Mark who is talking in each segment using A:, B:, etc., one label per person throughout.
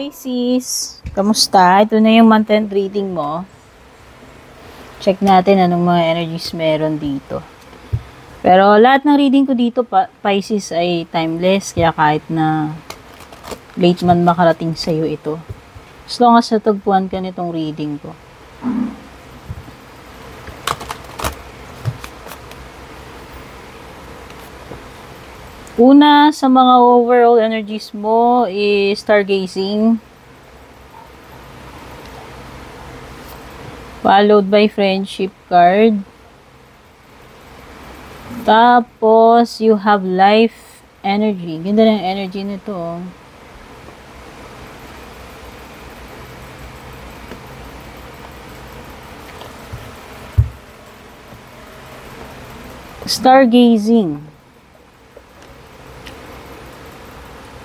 A: Pisces, kamusta? Ito na yung month-end reading mo. Check natin anong mga energies meron dito. Pero lahat ng reading ko dito, Pisces, ay timeless. Kaya kahit na late man makarating sa'yo ito. As long as natagpuan ka nitong reading ko. Una sa mga overall energies mo is stargazing. Followed by friendship card. Tapos, you have life energy. Ganda ng energy nito. Oh. Stargazing.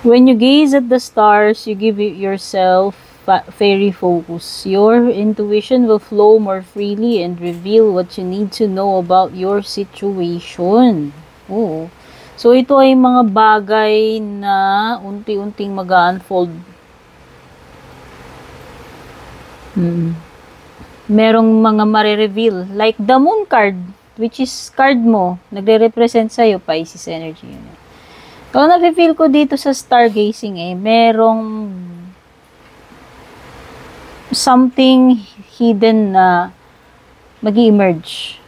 A: When you gaze at the stars, you give yourself fairy focus. Your intuition will flow more freely and reveal what you need to know about your situation. Oh. So, ito ay mga bagay na unti-unting mag-unfold. Merong mga marireveal. Like the moon card, which is card mo, nagre-represent sa'yo, Pisces energy. So, nafe-feel ko dito sa stargazing merong something hidden na mag-emerge.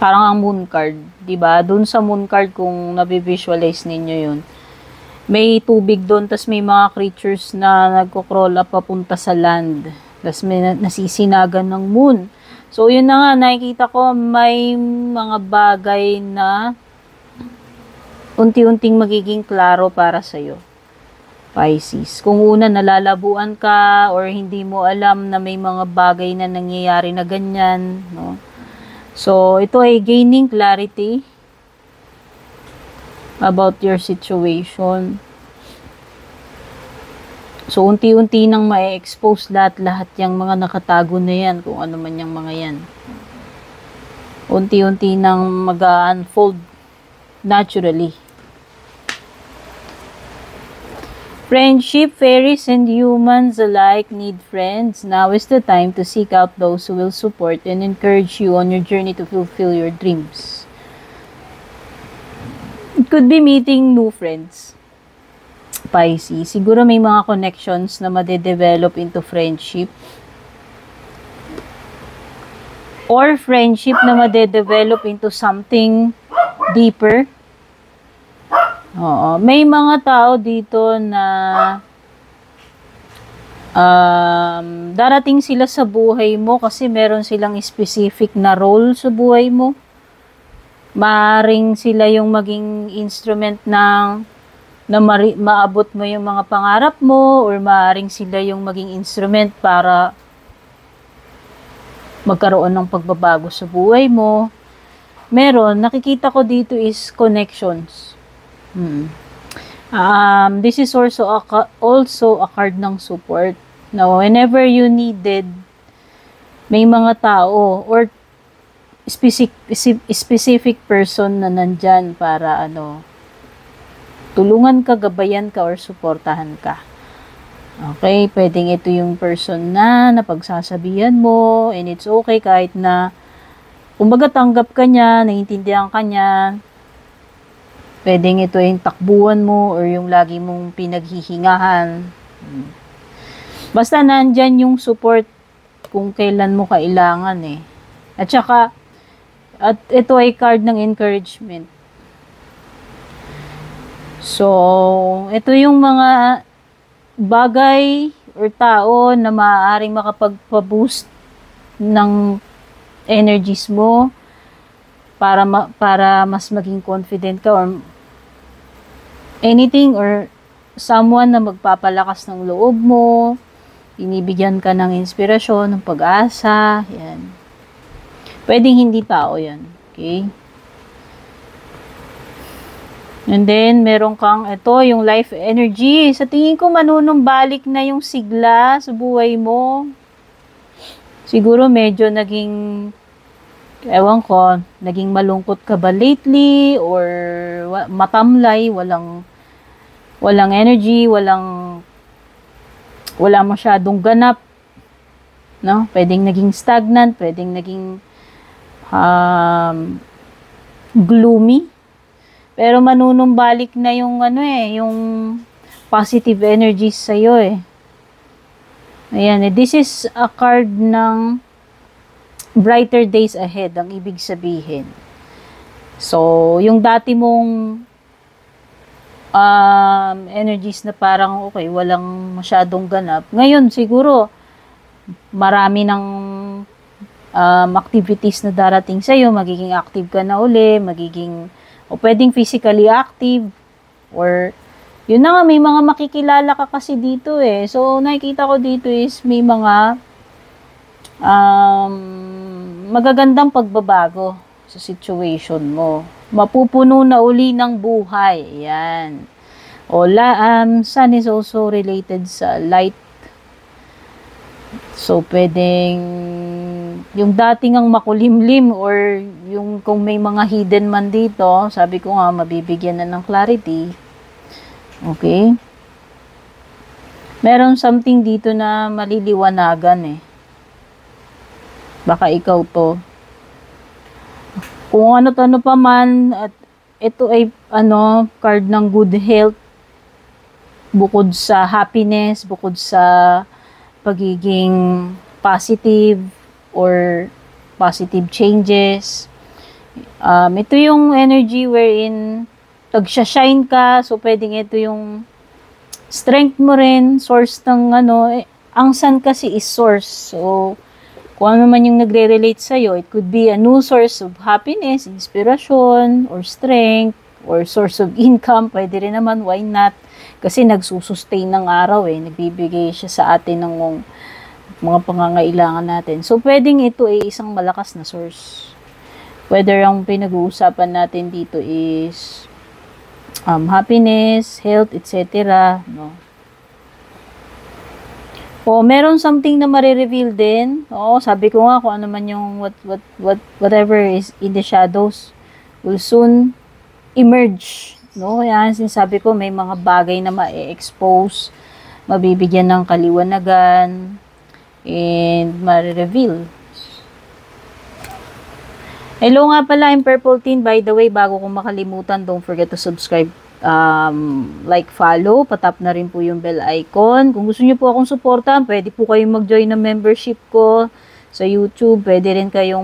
A: Parang ang moon card, 'di ba? Doon sa moon card kung nabi-visualize ninyo 'yun. May tubig doon, tas may mga creatures na nagko-crawl up papunta sa land. Tas may nasisinagan ng moon. So, yun na nga, nakikita ko may mga bagay na unti-unting magiging klaro para sa'yo, Pisces. Kung una nalalabuan ka or hindi mo alam na may mga bagay na nangyayari na ganyan, no? So, ito ay gaining clarity about your situation. So, unti-unti nang ma-expose lahat-lahat yung mga nakatago na yan, kung ano man yung mga yan. Unti-unti nang mag-unfold naturally. Friendship, fairies, and humans alike need friends. Now is the time to seek out those who will support and encourage you on your journey to fulfill your dreams. It could be meeting new friends, Pisces. Siguro may mga connections na made-develop into friendship. Or friendship na made-develop into something deeper. Oo. May mga tao dito na darating sila sa buhay mo kasi meron silang specific na role sa buhay mo. Maaring sila yung maging instrument na maabot mo yung mga pangarap mo, or maaring sila yung maging instrument para magkaroon ng pagbabago sa buhay mo. Meron, nakikita ko dito is connections. This is also a card ng support. Now, whenever you needed, may mga tao or specific person na nandyan para tulungan ka, gabayan ka, or suportahan ka. Okay, pwedeng ito yung person na napagsasabihan mo, and it's okay kahit na kumbaga tanggap ka niya, naiintindihan ka niya. Pwedeng ito yung takbuhan mo or yung lagi mong pinaghihingahan. Basta nandyan yung support kung kailan mo kailangan At saka, ito ay card ng encouragement. So, ito yung mga bagay or tao na maaaring makapagpa-boost ng energies mo para mas maging confident ka, or anything or someone na magpapalakas ng loob mo, binibigyan ka ng inspirasyon, ng pag-asa, yan. Pwedeng hindi tao yan, okay? And then, meron kang, ito, yung life energy. Sa tingin ko, manunumbalik na yung sigla sa buhay mo. Siguro medyo naging, ewan ko, naging malungkot ka ba lately, or matamlay, walang energy, walang wala masyadong ganap, no? Pwedeng naging stagnant, pwedeng naging gloomy. Pero manunumbalik na yung yung positive energies sa iyo eh. Ayan, this is a card ng brighter days ahead, ang ibig sabihin. So, yung dati mong energies na parang okay, walang masyadong ganap. Ngayon, siguro, marami ng activities na darating sa'yo, magiging active ka na uli, o pwedeng physically active, or, yun na nga, may mga makikilala ka kasi dito eh. So, nakikita ko dito is may mga magagandang pagbabago sa situation mo. Mapupuno na uli ng buhay. Yan. Sun is also related sa light. So, pwedeng yung dating ang makulimlim or yung kung may mga hidden man dito, sabi ko nga, mabibigyan na ng clarity. Okay? Meron something dito na maliliwanagan eh. Baka ikaw to. Kung ano-ano pa man, at ito ay card ng good health, bukod sa happiness, bukod sa pagiging positive or positive changes. Ito yung energy wherein tagsha-shine ka, so pwedeng ito yung strength mo rin, source ng ang sun kasi is source. So, kung ano man yung nagre-relate sa'yo, it could be a new source of happiness, inspiration, or strength, or source of income. Pwede rin naman, why not? Kasi nagsusustain ng araw eh. Nagbibigay siya sa atin ng mga pangangailangan natin. So, pwedeng ito ay isang malakas na source. Whether ang pinag-uusapan natin dito is happiness, health, etc. No? O, meron something na marireveal din. Oo, sabi ko nga kung ano man yung whatever is in the shadows will soon emerge. No? Kaya sinasabi ko, may mga bagay na ma-expose, mabibigyan ng kaliwanagan, and ma-reveal. Hello nga pala, I'm Purple Teen. By the way, bago ko makalimutan, don't forget to subscribe, like, follow, patap na rin po yung bell icon. Kung gusto niyo po akong suportahan, pwede po kayong mag-join ng membership ko sa YouTube. Pwede rin kayong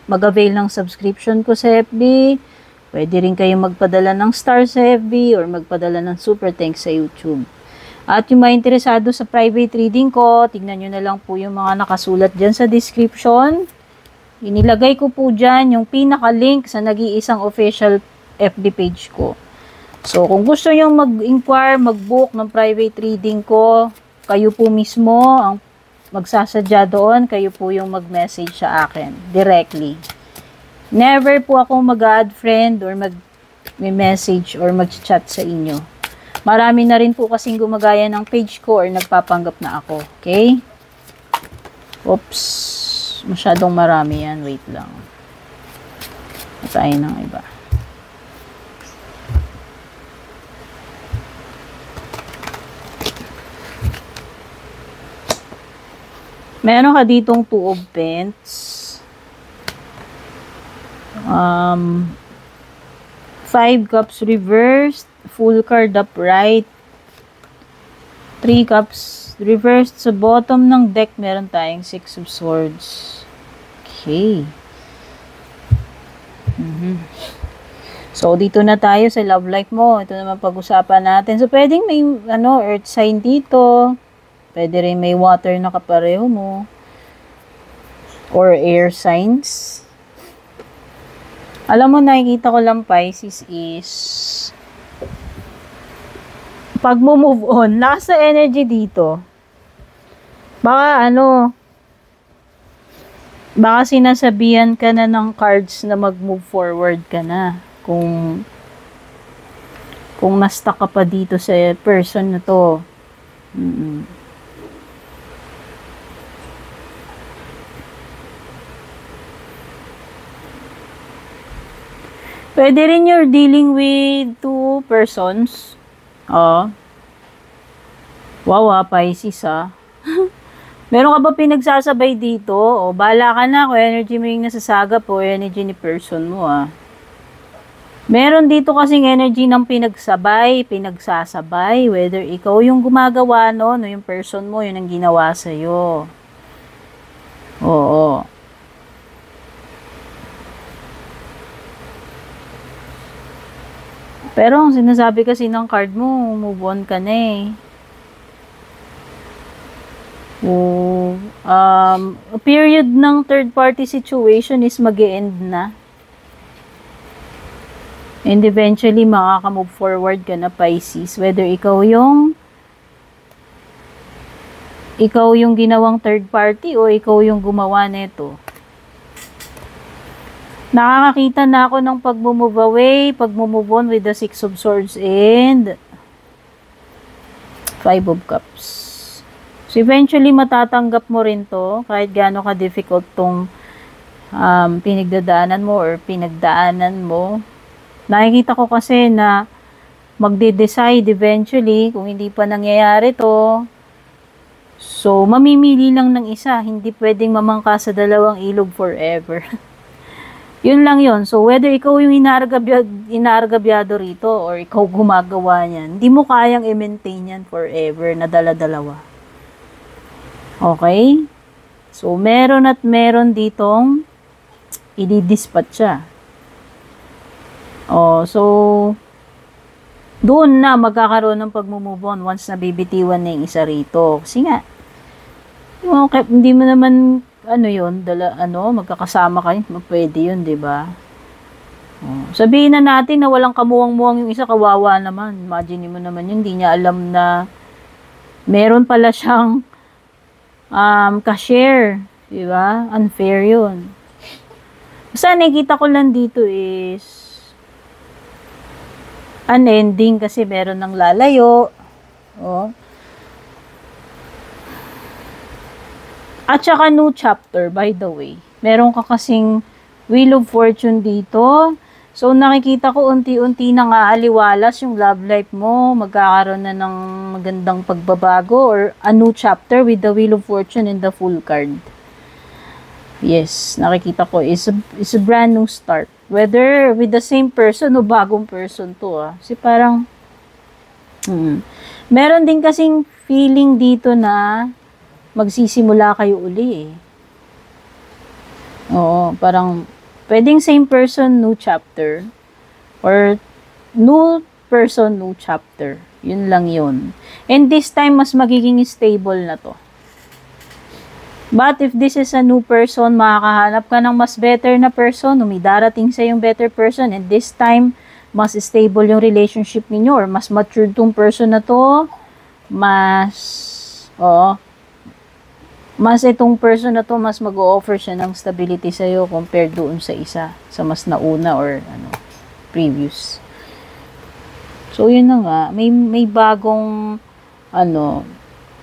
A: mag-avail ng subscription ko sa FB. Pwede rin kayong magpadala ng star sa FB or magpadala ng super thanks sa YouTube. At yung mga interesado sa private reading ko, tignan nyo na lang po yung mga nakasulat dyan sa description. Inilagay ko po dyan yung pinaka-link sa nag-iisang official FB page ko. So, kung gusto nyo mag-inquire, mag-book ng private reading ko, kayo po mismo ang magsasadya doon, kayo po yung mag-message sa akin directly. Never po ako mag-add friend or mag-message or mag-chat sa inyo. Marami na rin po kasing gumagaya ng page ko or nagpapanggap na ako. Okay? Oops. Masyadong marami yan. Wait lang. Patayin ng iba. Meron ka ditong 2 of Pents. 5 Cups reversed. Full card upright. 3 Cups reversed. Sa bottom ng deck, meron tayong 6 of Swords. Okay. So, dito na tayo sa love life mo. Ito naman pag-usapan natin. So, pwedeng may earth sign dito. Pwede rin may water na kapareho mo. Or air signs. Alam mo, nakikita ko lang, Pisces, is pag mo move on, nasa energy dito. Baka baka sinasabihan ka na ng cards na mag-move forward ka na. Kung na-stuck ka pa dito sa person na to. Pwede rin you're dealing with 2 persons. Wow, Pisces, Meron ka ba pinagsasabay dito? O, bahala ka na kung energy mo yung nasasagap o energy ni person mo, Meron dito kasing energy ng pinagsasabay, whether ikaw yung gumagawa, no, yung person mo, yun ang ginawa sa'yo. Oo. Pero ang sinasabi kasi ng card mo, move on ka na a period ng third party situation is mag-e-end na. And eventually, makaka-move forward ka na, Pisces. Whether ikaw yung ginawang third party o ikaw yung gumawa nito. Nakakakita na ako ng pag-move away, pag-move on with the Six of Swords and Five of Cups. So, eventually, matatanggap mo rin to kahit gaano ka-difficult tong pinagdadaanan mo or pinagdaanan mo. Nakikita ko kasi na magde-decide eventually kung hindi pa nangyayari to. So, mamimili lang ng isa. Hindi pwedeng mamangka sa dalawang ilog forever. Yun lang yun. So, whether ikaw yung inaargabyado rito or ikaw gumagawa niyan, hindi mo kayang i-maintain yan forever na dala-dalawa. Okay? So, meron at meron ditong i-dispatch siya. So, doon na magkakaroon ng pag-move on once na bibitiwan na yung isa rito. Kasi nga, hindi mo naman, magkakasama kayo, pwede yun, diba? Sabihin na natin na walang kamuwang-muwang yung isa, kawawa naman. Imagine mo naman yun, hindi niya alam na meron pala siyang ka-share, diba? Unfair yun. Basta nakikita ko lang dito is unending kasi meron ng lalayo. At saka new chapter, by the way. Meron ka kasing Wheel of Fortune dito. So, nakikita ko unti-unti nang aaliwalas yung love life mo. Magkakaroon na ng magandang pagbabago or a new chapter with the Wheel of Fortune and the Fool card. Yes, nakikita ko is a brand new start. Whether with the same person o bagong person to, Kasi parang, meron din kasing feeling dito na magsisimula kayo uli, Oo, parang, pwedeng same person, new chapter. Or, new person, new chapter. Yun lang yun. And this time, mas magiging stable na to. But if this is a new person, makakahanap ka ng mas better na person, darating sa yung better person, and this time, mas stable yung relationship ninyo, or mas matured tong person na to, mas itong person na to, mas mag-o-offer siya ng stability sa'yo compared doon sa isa, sa mas nauna or previous. So, yun na nga, may bagong,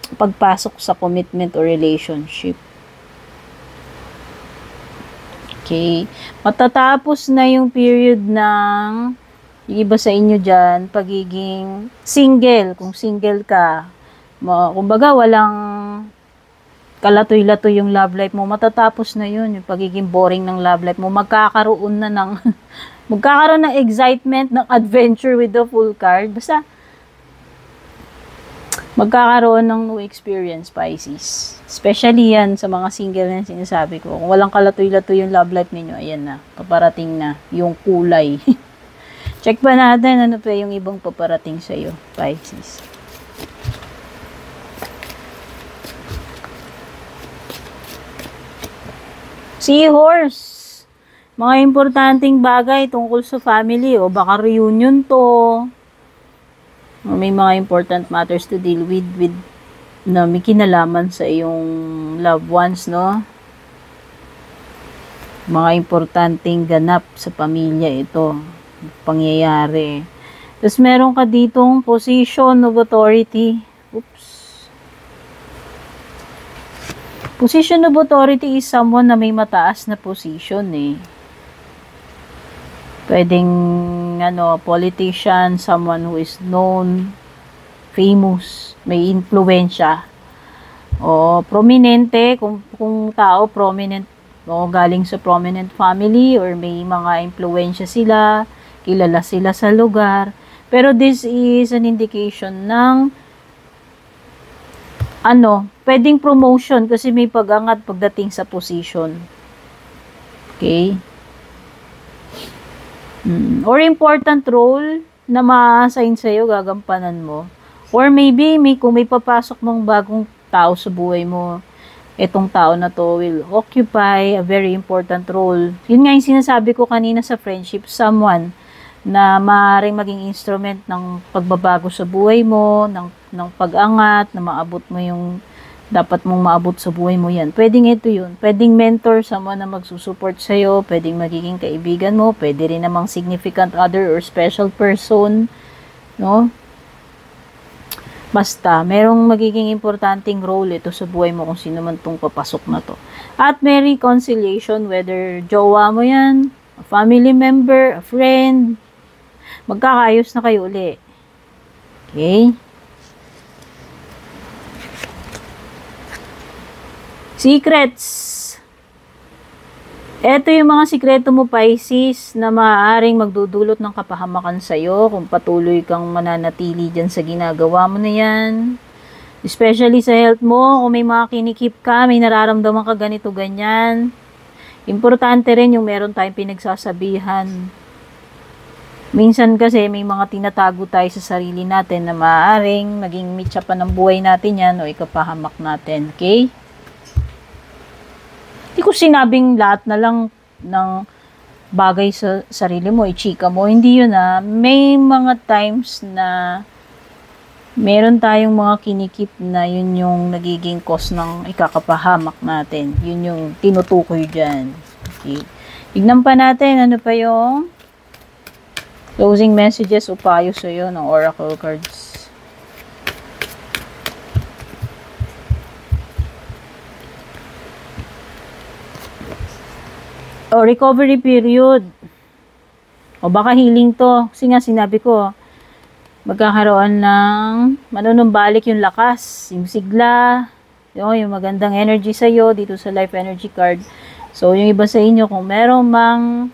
A: pagpasok sa commitment or relationship. Okay. Matatapos na yung period ng yung iba sa inyo dyan, pagiging single. Kung single ka, kumbaga walang kalatoy-latoy yung love life mo, matatapos na yun. Yung pagiging boring ng love life mo, magkakaroon ng excitement, ng adventure with the Fool card. Basta, magkakaroon ng new experience, Pisces. Especially yan sa mga single na sinasabi ko. Kung walang kalatoy-latoy yung love life ninyo, ayan na, paparating na yung kulay. Check pa natin ano pa yung ibang paparating sa'yo, Pisces. Seahorse. Mga importanteng bagay tungkol sa family o baka reunion to. O may mga important matters to deal with na may kinalaman sa iyong loved ones, no? Mga importanteng ganap sa pamilya ito. Pangyayari. Tapos meron ka ditong position of authority. Oops. Position of authority is someone na may mataas na position Pwedeng politician, someone who is known famous, may influensya. O, prominente, kung tao, prominent, o galing sa prominent family, or may mga influensya sila, kilala sila sa lugar. Pero this is an indication ng, pwedeng promotion kasi may pag-angat pagdating sa position. Okay? Or important role na ma-assign sa'yo, gagampanan mo. Or maybe, kung may papasok mong bagong tao sa buhay mo, itong tao na to will occupy a very important role. Yun nga yung sinasabi ko kanina sa friendship, someone na maaaring maging instrument ng pagbabago sa buhay mo, ng pag-angat, na maabot mo yung dapat mong maabot sa buhay mo yan. Pwedeng ito yun. Pwedeng mentor, someone na magsusupport sa'yo, pwedeng magiging kaibigan mo, pwede rin namang significant other or special person, no? Basta, merong magiging importanteng role ito sa buhay mo kung sino man tong papasok na to. At may reconciliation, whether jowa mo yan, a family member, a friend, magkakayos na kayo uli. Okay? Secrets. Ito yung mga sikreto mo, Pisces, na maaaring magdudulot ng kapahamakan sa'yo kung patuloy kang mananatili dyan sa ginagawa mo na yan. Especially sa health mo, kung may mga kinikip ka, may nararamdaman ka ganito, ganyan. Importante rin yung meron tayong pinagsasabihan. Minsan kasi may mga tinatago tayo sa sarili natin na maaaring maging mitya pa ng buhay natin yan o ikapahamak natin. Okay? Hindi ko sinabing lahat na lang ng bagay sa sarili mo, i-chika mo. Hindi yun May mga times na meron tayong mga kinikip na yun yung nagiging cause ng ikakapahamak natin. Yun yung tinutukoy dyan. Okay. Tignan pa natin, ano pa yung closing messages o payo sa'yo ng Oracle cards. O, recovery period. O, baka healing to. Kasi nga, sinabi ko, magkakaroon ng manunumbalik yung lakas, yung sigla, yung magandang energy sa'yo dito sa life energy card. So, yung iba sa inyo, kung meron mang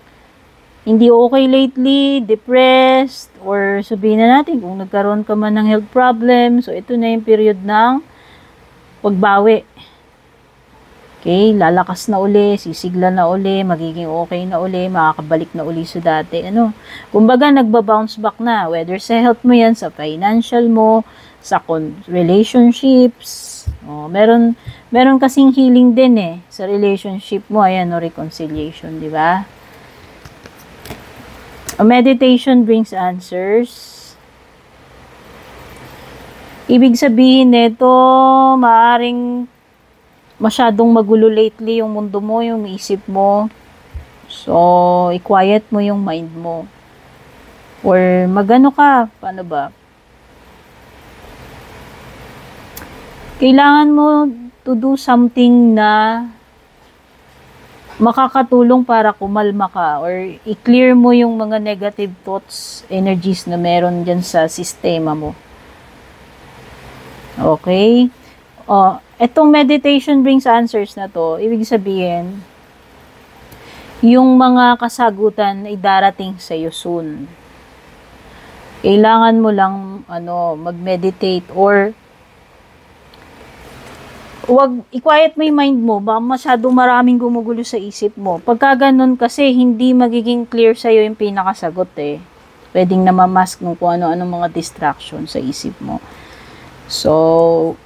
A: hindi okay lately, depressed, or sabihin na natin, kung nagkaroon ka man ng health problem, so ito na yung period ng pagbawi. Okay, lalakas na uli, sisigla na uli, magiging okay na uli, makakabalik na uli sa dati. Kumbaga, nagba-bounce back na. Whether sa health mo yan, sa financial mo, sa relationships. Meron kasing healing din sa relationship mo. Ayan, reconciliation, di ba? Meditation brings answers. Ibig sabihin nito, maaring masyadong magulo lately yung mundo mo, yung isip mo. So, i-quiet mo yung mind mo. Or magano ka, paano ba? Kailangan mo to do something na makakatulong para kumalma ka or i-clear mo yung mga negative thoughts, energies na meron dyan sa sistema mo. Okay? Etong meditation brings answers na to, ibig sabihin, yung mga kasagutan ay darating sa iyo soon. Kailangan mo lang mag-meditate or wag i-quiet mo yung mind mo, baka masyadong maraming gumugulo sa isip mo. Pagka ganun kasi hindi magiging clear sa iyo yung pinakasagot Pwedeng na mamask mo kung ano-anong mga distraction sa isip mo. So,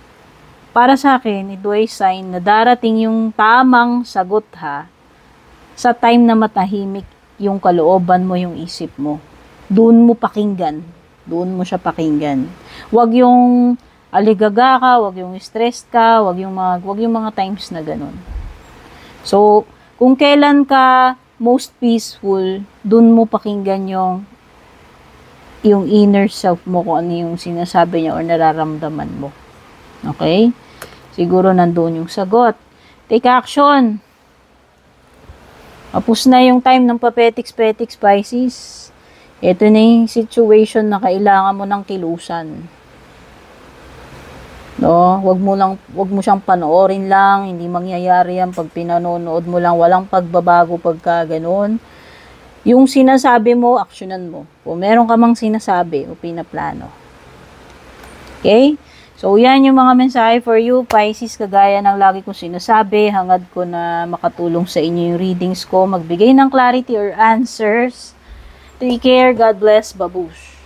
A: para sa akin, ito ay sign na darating yung tamang sagot sa time na matahimik yung kalooban mo, yung isip mo. Doon mo pakinggan. Doon mo siya pakinggan. Wag yung aligaga ka, wag yung stressed ka, wag yung mga times na ganun. So, kung kailan ka most peaceful, doon mo pakinggan yung inner self mo, kung ano yung sinasabi niya or nararamdaman mo. Okay? Siguro nandoon yung sagot. Take action. Tapos na yung time ng No, wag mo siyang panoorin lang, hindi mangyayari yan pag pinanonood mo lang, walang pagbabago pagka ganoon. Yung sinasabi mo, aksyonan mo. Kung meron ka mang sinasabi o pinaplano. Okay? So, yan yung mga mensahe for you, Pisces, kagaya ng lagi kong sinasabi, hangad ko na makatulong sa inyo yung readings ko, magbigay ng clarity or answers. Take care, God bless, babush.